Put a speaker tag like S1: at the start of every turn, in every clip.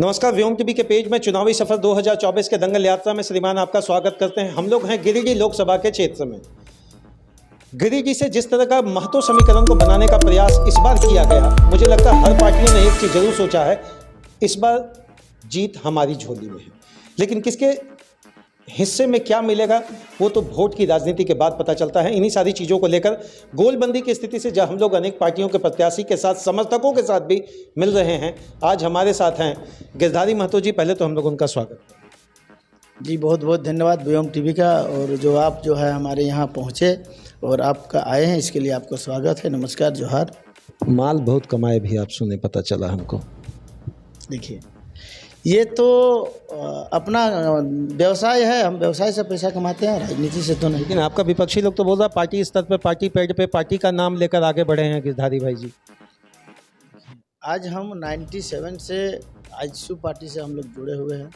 S1: नमस्कार, व्योम टीवी के पेज में चुनावी सफर 2024 के दंगल यात्रा में श्रीमान आपका स्वागत करते हैं। हम लोग हैं गिरिडीह लोकसभा के क्षेत्र में। गिरिडीह से जिस तरह का महत्व समीकरण को बनाने का प्रयास इस बार किया गया, मुझे लगता है हर पार्टियों ने एक चीज़ जरूर सोचा है, इस बार जीत हमारी झोली में है। लेकिन किसके हिस्से में क्या मिलेगा वो तो वोट की राजनीति के बाद पता चलता है। इन्हीं सारी चीज़ों को लेकर गोलबंदी की स्थिति से जब हम लोग अनेक पार्टियों के प्रत्याशी के साथ, समर्थकों के साथ भी मिल रहे हैं, आज हमारे साथ हैं गिरधारी महतो जी। पहले तो हम लोग उनका स्वागत करें।
S2: जी बहुत बहुत धन्यवाद व्योम टीवी का, और जो आप जो है हमारे यहाँ पहुँचे और आपका आए हैं, इसके लिए आपको स्वागत है। नमस्कार, जोहार।
S1: माल बहुत कमाए भी आप सुने, पता चला हमको।
S2: देखिए, ये तो अपना व्यवसाय है, हम व्यवसाय से पैसा कमाते हैं, राजनीति से तो नहीं।
S1: लेकिन आपका विपक्षी लोग तो बोल रहा है पार्टी स्तर पे, पार्टी पेड़ पे पार्टी का नाम लेकर आगे बढ़े हैं गिरधारी भाई जी।
S2: आज हम 97 से आजसू पार्टी से हम लोग जुड़े हुए हैं,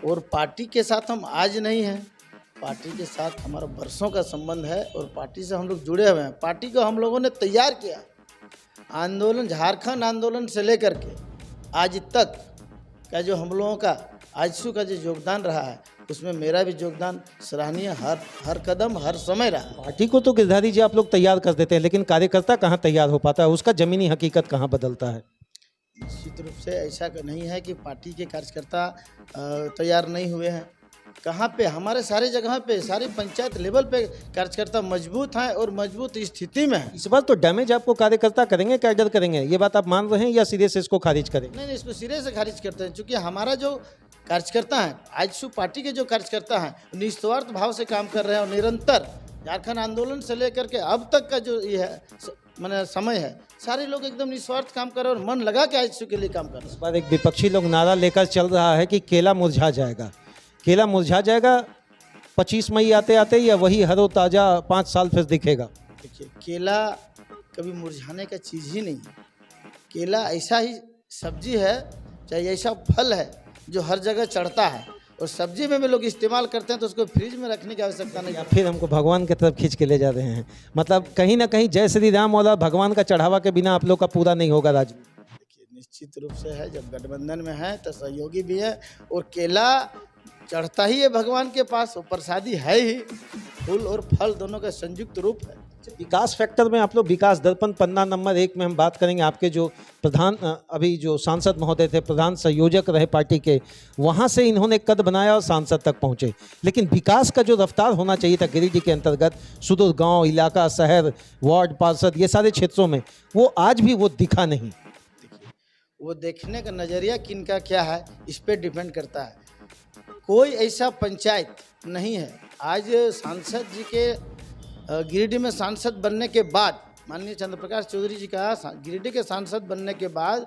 S2: और पार्टी के साथ हम आज नहीं हैं, पार्टी के साथ हमारा बरसों का संबंध है और पार्टी से हम लोग जुड़े हुए हैं। पार्टी को हम लोगों ने तैयार किया, आंदोलन, झारखंड आंदोलन से लेकर के आज तक का जो हम लोगों का आजसू का जो योगदान रहा है, उसमें मेरा भी योगदान सराहनीय हर कदम हर समय रहा।
S1: पार्टी को तो गिरधारी जी आप लोग तैयार कर देते हैं, लेकिन कार्यकर्ता कहाँ तैयार हो पाता है, उसका जमीनी हकीकत कहाँ बदलता है?
S2: निश्चित रूप से ऐसा नहीं है कि पार्टी के कार्यकर्ता तैयार नहीं हुए हैं। कहाँ पे, हमारे सारे जगह पे, सारी पंचायत लेवल पे कार्यकर्ता मजबूत हैं और मजबूत स्थिति में हैं।
S1: इस बार तो डैमेज आपको कार्यकर्ता करेंगे, कैडर करेंगे, ये बात आप मान रहे हैं या सिरे से इसको खारिज करेंगे?
S2: नहीं, इसको सिरे से खारिज करते हैं, क्योंकि हमारा जो कार्यकर्ता है, आजसू पार्टी के जो कार्यकर्ता हैं, निस्वार्थ भाव से काम कर रहे हैं और निरंतर झारखंड आंदोलन से लेकर के अब तक का जो ये है मैंने समय है, सारे लोग एकदम निस्वार्थ काम कर रहे हैं और मन लगा के आजसू के लिए काम कर रहे हैं।
S1: इस बार एक विपक्षी लोग नारा लेकर चल रहा है कि केला मुरझा जाएगा, केला मुरझा जाएगा 25 मई आते आते, या वही हरो ताज़ा 5 साल फिर दिखेगा?
S2: देखिए, केला कभी मुरझाने का चीज़ ही नहीं है। केला ऐसा ही सब्जी है, चाहे ऐसा फल है जो हर जगह चढ़ता है, और सब्जी में भी लोग इस्तेमाल करते हैं, तो उसको फ्रिज में रखने की आवश्यकता नहीं।
S1: या फिर हमको भगवान की तरफ खींच के ले जा रहे हैं, मतलब कहीं ना कहीं जय श्री राम और भगवान का चढ़ावा के बिना आप लोग का पूरा नहीं होगा राजनीति।
S2: देखिए, निश्चित रूप से है, जब गठबंधन में है तो सहयोगी भी है, और केला चढ़ता ही है भगवान के पास, वो प्रसादी है ही, फूल और फल दोनों का संयुक्त रूप है।
S1: विकास फैक्टर में आप लोग विकास दर्पण पन्ना नंबर 1 में हम बात करेंगे। आपके जो प्रधान, अभी जो सांसद महोदय थे, प्रधान संयोजक रहे पार्टी के, वहाँ से इन्होंने कद बनाया और सांसद तक पहुँचे। लेकिन विकास का जो रफ्तार होना चाहिए था गिरिडीह के अंतर्गत, सुदूर गाँव, इलाका, शहर, वार्ड, पार्षद, ये सारे क्षेत्रों में, वो आज भी वो दिखा नहीं।
S2: देखिए, वो देखने का नज़रिया किनका क्या है, इस पर डिपेंड करता है। कोई ऐसा पंचायत नहीं है आज सांसद जी के गिरिडीह में सांसद बनने के बाद, माननीय चंद्र प्रकाश चौधरी जी का गिरिडीह के सांसद बनने के बाद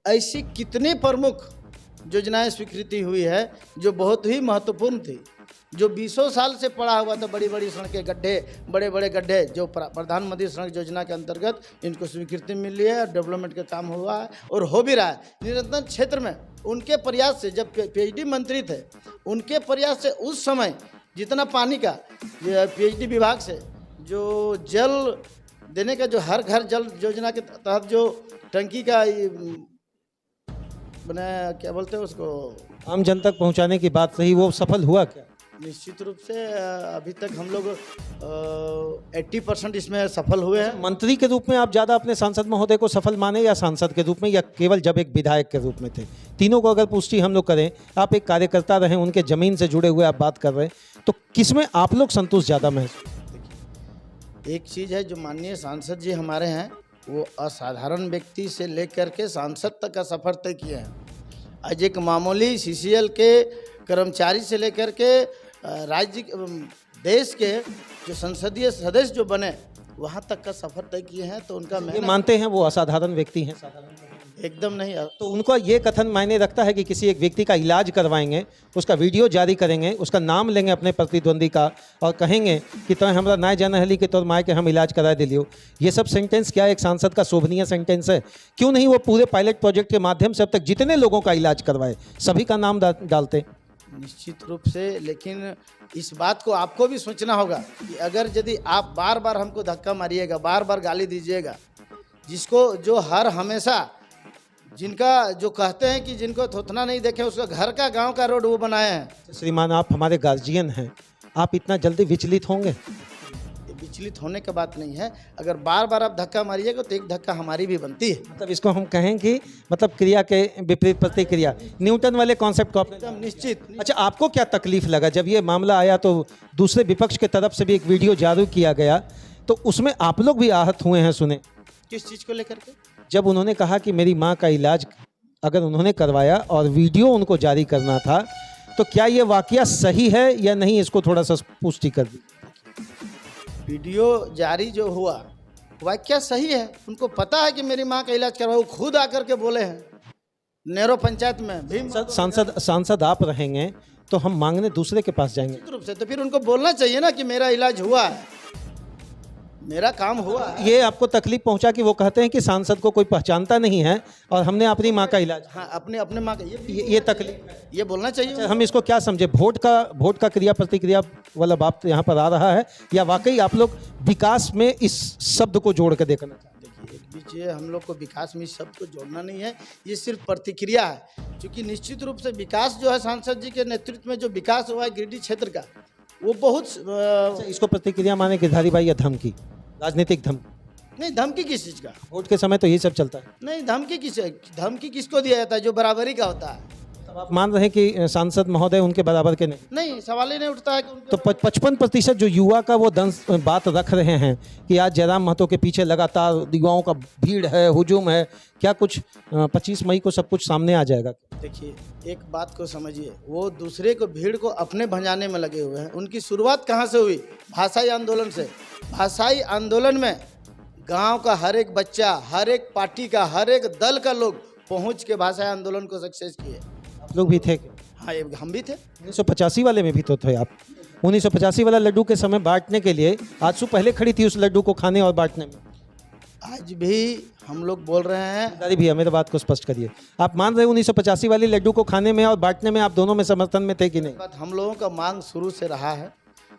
S2: ऐसी कितनी प्रमुख योजनाएं स्वीकृति हुई है जो बहुत ही महत्वपूर्ण थी, जो 20 साल से पड़ा हुआ था। बड़ी बड़ी सड़कें, गड्ढे, बड़े बड़े गड्ढे, जो प्रधानमंत्री सड़क योजना के अंतर्गत इनको स्वीकृति मिली है, डेवलपमेंट का काम हुआ है और हो भी रहा है निरंतर क्षेत्र में। उनके प्रयास से, जब पीएचडी मंत्री थे, उनके प्रयास से उस समय जितना पानी का पीएचडी विभाग से जो जल देने का, जो हर घर जल योजना के तहत जो टंकी का बना, क्या बोलते हैं उसको,
S1: आम जन तक पहुंचाने की बात रही, वो सफल हुआ क्या?
S2: निश्चित रूप से अभी तक हम लोग 80% इसमें सफल हुए हैं।
S1: मंत्री के रूप में आप ज़्यादा अपने सांसद महोदय को सफल माने, या सांसद के रूप में, या केवल जब एक विधायक के रूप में थे? तीनों को अगर पुष्टि हम लोग करें, आप एक कार्यकर्ता रहे, उनके ज़मीन से जुड़े हुए आप बात कर रहे हैं, तो किसमें आप लोग संतोष ज़्यादा महसूस?
S2: देखिए, एक चीज़ है, जो माननीय सांसद जी हमारे हैं, वो असाधारण व्यक्ति से लेकर के सांसद तक का सफ़र तय किए हैं। आज एक मामूली सीसीएल के कर्मचारी से लेकर के राज्य, देश के जो संसदीय सदस्य जो बने, वहाँ तक का सफ़र तय किए हैं। तो उनका
S1: ये मानते हैं वो असाधारण व्यक्ति हैं?
S2: एकदम नहीं।
S1: तो उनका ये कथन मायने रखता है कि किसी एक व्यक्ति का इलाज करवाएंगे, उसका वीडियो जारी करेंगे, उसका नाम लेंगे अपने प्रतिद्वंदी का, और कहेंगे कि तो हमारा नाय जाना हली के तौर माए के हम इलाज करा दिलियो। ये सब सेंटेंस क्या एक सांसद का शोभनीय सेंटेंस है? क्यों नहीं वो पूरे पायलट प्रोजेक्ट के माध्यम से अब तक जितने लोगों का इलाज करवाए, सभी का नाम डालते?
S2: निश्चित रूप से, लेकिन इस बात को आपको भी सोचना होगा कि अगर यदि आप बार बार हमको धक्का मारिएगा, बार बार गाली दीजिएगा, जिसको जो हर हमेशा जिनका जो कहते हैं कि जिनको थोथना नहीं देखे उसका घर का गांव का रोड वो बनाए हैं।
S1: श्रीमान आप हमारे गार्जियन हैं, आप इतना जल्दी विचलित होंगे?
S2: ये विचलित होने की बात नहीं है, अगर बार बार आप धक्का मारिएगा तो एक धक्का हमारी भी बनती है।
S1: मतलब इसको हम कहें कि मतलब क्रिया के विपरीत प्रतिक्रिया, न्यूटन वाले कॉन्सेप्ट को आपने।
S2: एकदम निश्चित।
S1: अच्छा, आपको क्या तकलीफ लगा जब ये मामला आया? तो दूसरे विपक्ष के तरफ से भी एक वीडियो जारी किया गया, तो उसमें आप लोग भी आहत हुए हैं, सुने?
S2: किस चीज़ को लेकर के?
S1: जब उन्होंने कहा कि मेरी माँ का इलाज अगर उन्होंने करवाया और वीडियो उनको जारी करना था, तो क्या ये वाकया सही है या नहीं, इसको थोड़ा सा पुष्टि कर दी।
S2: वीडियो जारी जो हुआ वाकया सही है, उनको पता है कि मेरी माँ का इलाज करवाओ, खुद आकर के बोले हैं नेहरू पंचायत में भी।
S1: सांसद आप रहेंगे तो हम मांगने दूसरे के पास जाएंगे
S2: निश्चित रूप से, तो फिर उनको बोलना चाहिए ना कि मेरा इलाज हुआ है, मेरा काम हुआ है।
S1: ये आपको तकलीफ पहुंचा कि वो कहते हैं कि सांसद को कोई पहचानता नहीं है और हमने अपनी माँ का इलाज।
S2: हाँ, अपने माँ का
S1: ये तकलीफ है।
S2: ये बोलना चाहिए।
S1: अच्छा, हम इसको क्या समझे? वोट का क्रिया प्रतिक्रिया वाला बात यहाँ पर आ रहा है, या वाकई आप लोग विकास में इस शब्द को जोड़ कर देखना चाहते हैं?
S2: देखिए, एक बीच ये हम लोग को विकास में इस शब्द को जोड़ना नहीं है, ये सिर्फ प्रतिक्रिया है, क्योंकि निश्चित रूप से विकास जो है सांसद जी के नेतृत्व में जो विकास हुआ है गिरिडीह क्षेत्र का, वो बहुत
S1: अच्छा, इसको प्रतिक्रिया माने गिरधारी भाई या धमकी, राजनीतिक धमकी?
S2: नहीं, धमकी किस चीज़ का?
S1: वोट के समय तो यही सब चलता है।
S2: नहीं, धमकी किसको दिया जाता है? जो बराबरी का होता है।
S1: तब आप मान रहे हैं कि सांसद महोदय उनके बराबर के नहीं?
S2: नहीं, सवाल ही नहीं उठता है कि
S1: तो 55% जो युवा का वो दंश बात रख रहे हैं कि आज जयराम महतो के पीछे लगातार युवाओं का भीड़ है, हुजूम है, क्या कुछ 25 मई को सब कुछ सामने आ जाएगा?
S2: देखिए, एक बात को समझिए, वो दूसरे को भीड़ को अपने भंजाने में लगे हुए हैं। उनकी शुरुआत कहाँ से हुई? भाषाई आंदोलन से। भाषाई आंदोलन में गांव का हर एक बच्चा, हर एक पार्टी का, हर एक दल का लोग पहुंच के भाषाई आंदोलन को सक्सेस किए।
S1: आप लोग भी थे क्या?
S2: हाँ, ये हम भी थे।
S1: 1985 वाले में भी तो थे आप। 1985 वाला लड्डू के समय बांटने के लिए आजसू पहले खड़ी थी उस लड्डू को खाने और बांटने में।
S2: आज भी हम लोग बोल रहे हैं।
S1: दादी भैया मेरे बात को स्पष्ट करिए, आप मान रहे हैं 1985 वाली लड्डू को खाने में और बांटने में आप दोनों में समर्थन में थे कि नहीं?
S2: बात हम लोगों का मांग शुरू से रहा है,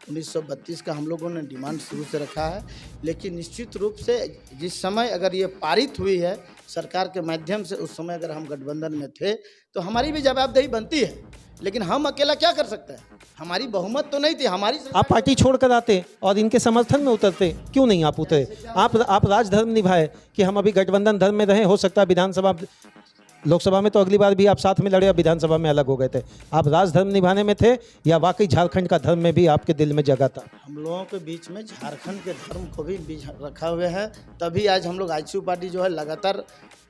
S2: 1932 का हम लोगों ने डिमांड शुरू से रखा है, लेकिन निश्चित रूप से जिस समय अगर ये पारित हुई है सरकार के माध्यम से, उस समय अगर हम गठबंधन में थे तो हमारी भी जवाबदेही बनती है, लेकिन हम अकेला क्या कर सकते हैं? हमारी बहुमत तो नहीं थी हमारी।
S1: आप पार्टी छोड़कर आते और इनके समर्थन में उतरते, क्यों नहीं आप उतरे? आप राजधर्म निभाए कि हम अभी गठबंधन धर्म में रहे, हो सकता है विधानसभा लोकसभा में तो अगली बार भी आप साथ में लड़े और विधानसभा में अलग हो गए थे। आप राजधर्म निभाने में थे या वाकई झारखंड का धर्म में भी आपके दिल में जगह था?
S2: हम लोगों के बीच में झारखंड के धर्म को भी बीच रखा हुए है, तभी आज हम लोग आजसू पार्टी जो है लगातार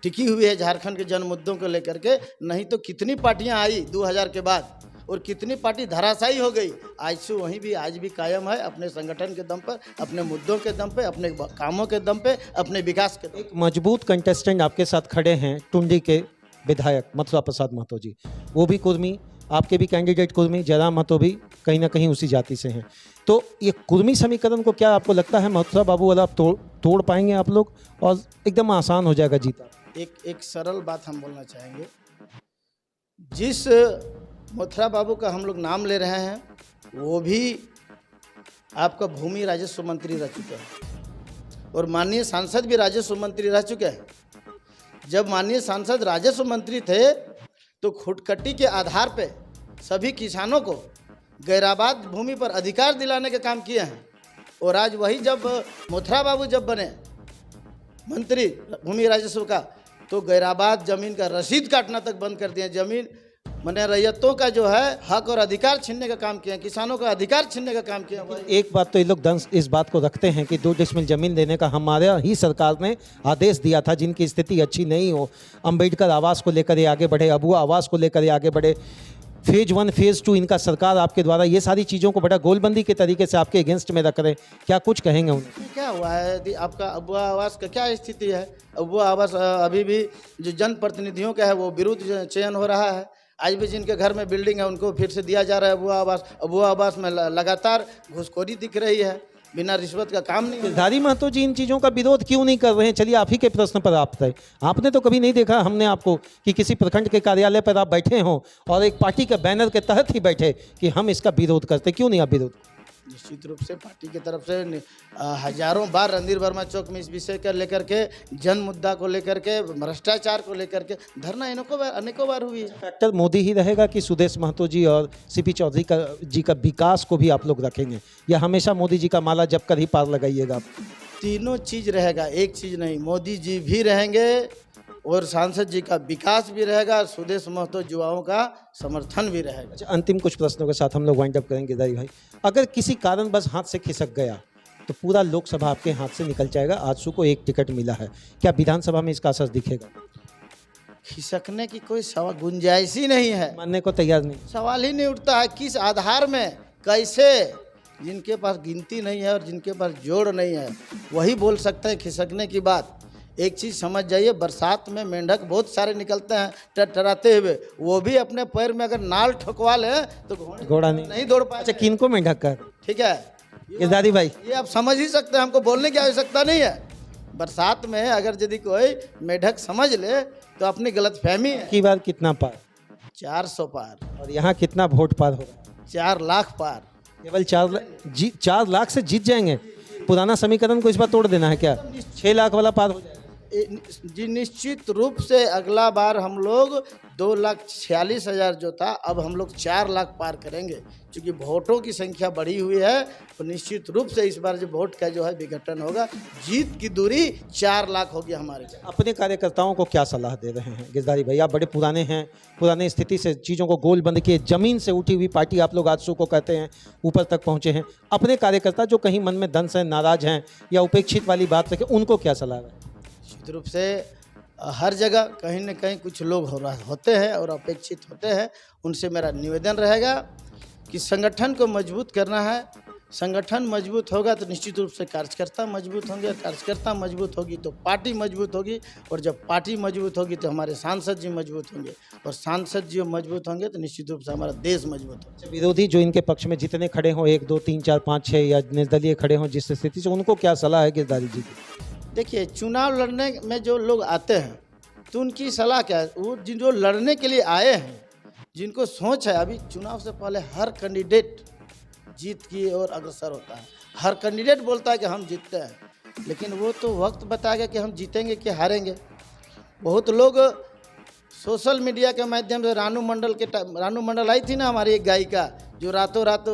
S2: टिकी हुई है झारखंड के जन मुद्दों को लेकर के। नहीं तो कितनी पार्टियां आई 2000 के बाद और कितनी पार्टी धराशायी हो गई। आजसू वहीं भी आज भी कायम है, अपने संगठन के दम पर, अपने मुद्दों के दम पे, अपने कामों के दम पे, अपने विकास के दम पे।
S1: एक मजबूत कंटेस्टेंट आपके साथ खड़े हैं, टुंडी के विधायक मथुरा प्रसाद महतो जी, वो भी कुर्मी, आपके भी कैंडिडेट कुर्मी, जयराम महतो भी कहीं ना कहीं उसी जाति से हैं। तो ये कुर्मी समीकरण को क्या आपको लगता है मथुरा बाबू वाला आप तोड़ पाएंगे आप लोग और एकदम आसान हो जाएगा जीता?
S2: एक सरल बात हम बोलना चाहेंगे, जिस मथुरा बाबू का हम लोग नाम ले रहे हैं वो भी आपका भूमि राजस्व मंत्री रह चुके हैं और माननीय सांसद भी राजस्व मंत्री रह चुके हैं। जब माननीय सांसद राजस्व मंत्री थे तो खुटकट्टी के आधार पे सभी किसानों को गैराबाद भूमि पर अधिकार दिलाने का काम किए हैं, और आज वही जब मथुरा बाबू जब बने मंत्री भूमि राजस्व का तो गैराबाद जमीन का रसीद काटना तक बंद कर दिए। जमीन मैंने रैयतों का जो है हक और अधिकार छीनने का काम किया, किसानों का अधिकार छीनने का काम किया।
S1: एक बात तो ये लोग दंश इस बात को रखते हैं कि 2 डिसमिल जमीन देने का हमारे ही सरकार ने आदेश दिया था, जिनकी स्थिति अच्छी नहीं हो, अंबेडकर आवास को लेकर ये आगे बढ़े, अबुआ आवास को लेकर ये आगे बढ़े, फेज 1 फेज 2 इनका सरकार आपके द्वारा ये सारी चीज़ों को बड़ा गोलबंदी के तरीके से आपके अगेंस्ट में रख रहे, क्या कुछ कहेंगे उन्हें?
S2: क्या हुआ है यदि आपका अबुआ आवास का क्या स्थिति है? अबुआ आवास अभी भी जो जनप्रतिनिधियों का है वो विरुद्ध चयन हो रहा है। आज भी जिनके घर में बिल्डिंग है उनको फिर से दिया जा रहा है अबुआ आवास। अबुआ आवास में लगातार घुसखोरी दिख रही है, बिना रिश्वत का काम नहीं।
S1: गिरधारी महतो जी इन चीज़ों का विरोध क्यों नहीं कर रहे हैं? चलिए आप ही के प्रश्न पर आप थे, आपने तो कभी नहीं देखा हमने आपको कि किसी प्रखंड के कार्यालय पर आप बैठे हों और एक पार्टी के बैनर के तहत ही बैठे कि हम इसका विरोध करते, क्यों नहीं आप विरोध?
S2: निश्चित रूप से पार्टी की तरफ से हजारों बार रणधीर वर्मा चौक में इस विषय को लेकर के, जन मुद्दा को लेकर के, भ्रष्टाचार को लेकर के धरना अनेकों बार हुई है।
S1: फैक्टर मोदी ही रहेगा कि सुदेश महतो जी और सीपी चौधरी जी का विकास को भी आप लोग रखेंगे, या हमेशा मोदी जी का माला जप कर ही पार लगाइएगा आप?
S2: तीनों चीज रहेगा, एक चीज नहीं। मोदी जी भी रहेंगे और सांसद जी का विकास भी रहेगा, सुदेश महतो युवाओं का समर्थन भी रहेगा।
S1: अच्छा, अंतिम कुछ प्रश्नों के साथ हम लोग वाइंड अप करेंगे गिरधारी भाई। अगर किसी कारण बस हाथ से खिसक गया तो पूरा लोकसभा आपके हाथ से निकल जाएगा। आजसू को एक टिकट मिला है, क्या विधानसभा में इसका असर दिखेगा?
S2: खिसकने की कोई गुंजाइश ही नहीं है,
S1: मानने को तैयार नहीं।
S2: सवाल ही नहीं उठता है। किस आधार में, कैसे? जिनके पास गिनती नहीं है और जिनके पास जोड़ नहीं है वही बोल सकते हैं खिसकने की बात। एक चीज़ समझ जाइए, बरसात में मेंढक बहुत सारे निकलते हैं टटराते हुए, वो भी अपने पैर में अगर नाल ठोकवा ले तो
S1: घोड़ा नहीं
S2: दौड़ पाए।
S1: अच्छा, किनको मेंढक कर?
S2: ठीक है
S1: गिरधारी भाई,
S2: ये आप समझ ही सकते हैं, हमको बोलने की आवश्यकता नहीं है। बरसात में अगर यदि कोई मेढक समझ ले तो अपनी गलतफहमी है।
S1: की बार कितना पार?
S2: 400 पार।
S1: और यहाँ कितना वोट पार हो रहा है?
S2: 4 लाख पार।
S1: केवल 4 लाख से जीत जाएंगे? पुराना समीकरण को इस बार तोड़ देना है क्या? 6 लाख वाला पार हो जाएगा?
S2: जी निश्चित रूप से अगला बार हम लोग 2,46,000 जो था, अब हम लोग 4 लाख पार करेंगे, क्योंकि वोटों की संख्या बढ़ी हुई है। तो निश्चित रूप से इस बार जो वोट का जो है विघटन होगा, जीत की दूरी 4 लाख होगी हमारे।
S1: अपने कार्यकर्ताओं को क्या सलाह दे रहे हैं गिरधारी भाई? आप बड़े पुराने हैं, पुराने स्थिति से चीज़ों को गोल बंद किए, जमीन से उठी हुई पार्टी आप लोग आजसू को कहते हैं, ऊपर तक पहुँचे हैं। अपने कार्यकर्ता जो कहीं मन में दंस हैं, नाराज हैं या उपेक्षित वाली बात रखें, उनको क्या सलाह है?
S2: निश्चित रूप से हर जगह कहीं न कहीं कुछ लोग होते हैं और अपेक्षित होते हैं। उनसे मेरा निवेदन रहेगा कि संगठन को मजबूत करना है। संगठन मजबूत होगा तो निश्चित रूप से कार्यकर्ता मजबूत होंगे, कार्यकर्ता मजबूत होगी तो पार्टी मजबूत होगी, और जब पार्टी मजबूत होगी तो हमारे सांसद जी मजबूत होंगे, और सांसद जी मजबूत होंगे तो निश्चित रूप से हमारा देश मजबूत होगा।
S1: विरोधी जो इनके पक्ष में जितने खड़े हों, 1 2 3 4 5 6 या निर्दलीय खड़े हों जिस स्थिति से, उनको क्या सलाह है गिरधारी जी की?
S2: देखिए, चुनाव लड़ने में जो लोग आते हैं तो उनकी सलाह क्या है? वो जो लड़ने के लिए आए हैं, जिनको सोच है, अभी चुनाव से पहले हर कैंडिडेट जीत की ओर अग्रसर होता है। हर कैंडिडेट बोलता है कि हम जीतते हैं, लेकिन वो तो वक्त बताएगा कि हम जीतेंगे कि हारेंगे। बहुत लोग सोशल मीडिया के माध्यम से, रानू मंडल आई थी ना हमारी एक गायिका, जो रातों रात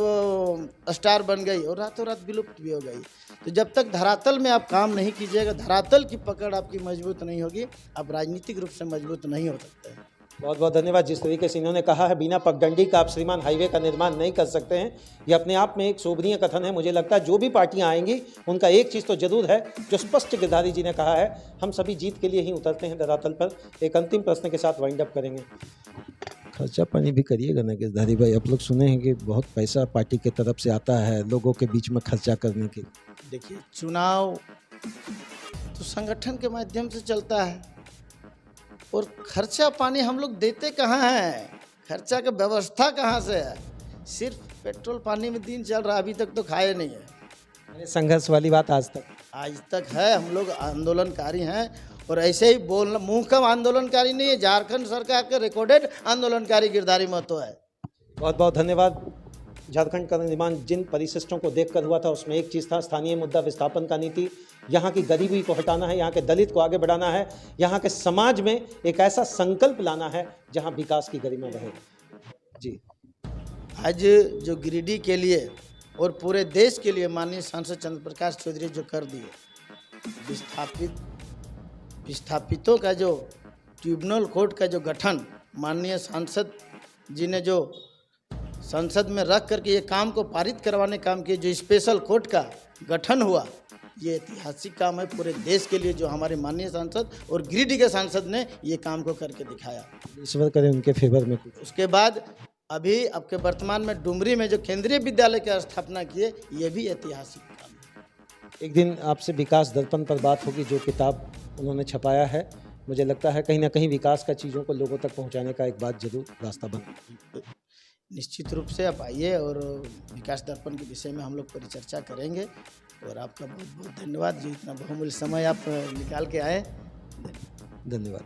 S2: स्टार बन गई और रातों रात विलुप्त भी हो गई। तो जब तक धरातल में आप काम नहीं कीजिएगा, धरातल की पकड़ आपकी मजबूत नहीं होगी, आप राजनीतिक रूप से मजबूत नहीं हो सकते हैं।
S1: बहुत बहुत धन्यवाद। जिस तरीके से इन्होंने कहा है, बिना पगडंडी का आप श्रीमान हाईवे का निर्माण नहीं कर सकते हैं, ये अपने आप में एक शोभनीय कथन है। मुझे लगता है जो भी पार्टियां आएंगी उनका एक चीज़ तो जरूर है जो स्पष्ट गिरधारी जी ने कहा है, हम सभी जीत के लिए ही उतरते हैं धरातल पर। एक अंतिम प्रश्न के साथ वाइंड अप करेंगे। खर्चा पानी भी करिएगा ना गिरधारी भाई, आप लोग सुने हैं कि बहुत पैसा पार्टी की तरफ से आता है लोगों के बीच में खर्चा करने के।
S2: देखिए, चुनाव तो संगठन के माध्यम से चलता है, और खर्चा पानी हम लोग देते कहाँ हैं? खर्चा का व्यवस्था कहाँ से है? सिर्फ पेट्रोल पानी में दिन चल रहा, अभी तक तो खाए नहीं है।
S1: संघर्ष वाली बात आज तक
S2: है। हम लोग आंदोलनकारी हैं, और ऐसे ही बोलना, मुंह कम आंदोलनकारी नहीं है, झारखंड सरकार के रिकॉर्डेड आंदोलनकारी गिरधारी महतो है।
S1: बहुत बहुत धन्यवाद। झारखंड का निर्माण जिन परिशिष्टों को देखकर हुआ था, उसमें एक चीज़ था, स्थानीय मुद्दा विस्थापन का नीति। यहाँ की गरीबी को हटाना है, यहाँ के दलित को आगे बढ़ाना है, यहाँ के समाज में एक ऐसा संकल्प लाना है जहाँ विकास की गरिमा रहे। जी,
S2: आज जो गिरिडीह के लिए और पूरे देश के लिए माननीय सांसद चंद्र प्रकाश चौधरी जो कर दिए, विस्थापितों का जो ट्रिब्यूनल कोर्ट का जो गठन माननीय सांसद जी ने जो संसद में रख करके ये काम को पारित करवाने काम किए, जो स्पेशल कोर्ट का गठन हुआ, ये ऐतिहासिक काम है पूरे देश के लिए, जो हमारे माननीय सांसद और गिरिडीह के सांसद ने ये काम को करके दिखाया।
S1: ईश्वर करे उनके फेवर में कुछ।
S2: उसके बाद अभी आपके वर्तमान में डुमरी में जो केंद्रीय विद्यालय की स्थापना किए, ये भी ऐतिहासिक काम है।
S1: एक दिन आपसे विकास दर्पण पर बात होगी, जो किताब उन्होंने छपाया है। मुझे लगता है कहीं ना कहीं विकास का चीज़ों को लोगों तक पहुंचाने का एक बात जरूर रास्ता बना।
S2: निश्चित रूप से आप आइए और विकास दर्पण के विषय में हम लोग परिचर्चा करेंगे, और आपका बहुत बहुत धन्यवाद जो इतना बहुमूल्य समय आप निकाल के आए।
S1: धन्यवाद।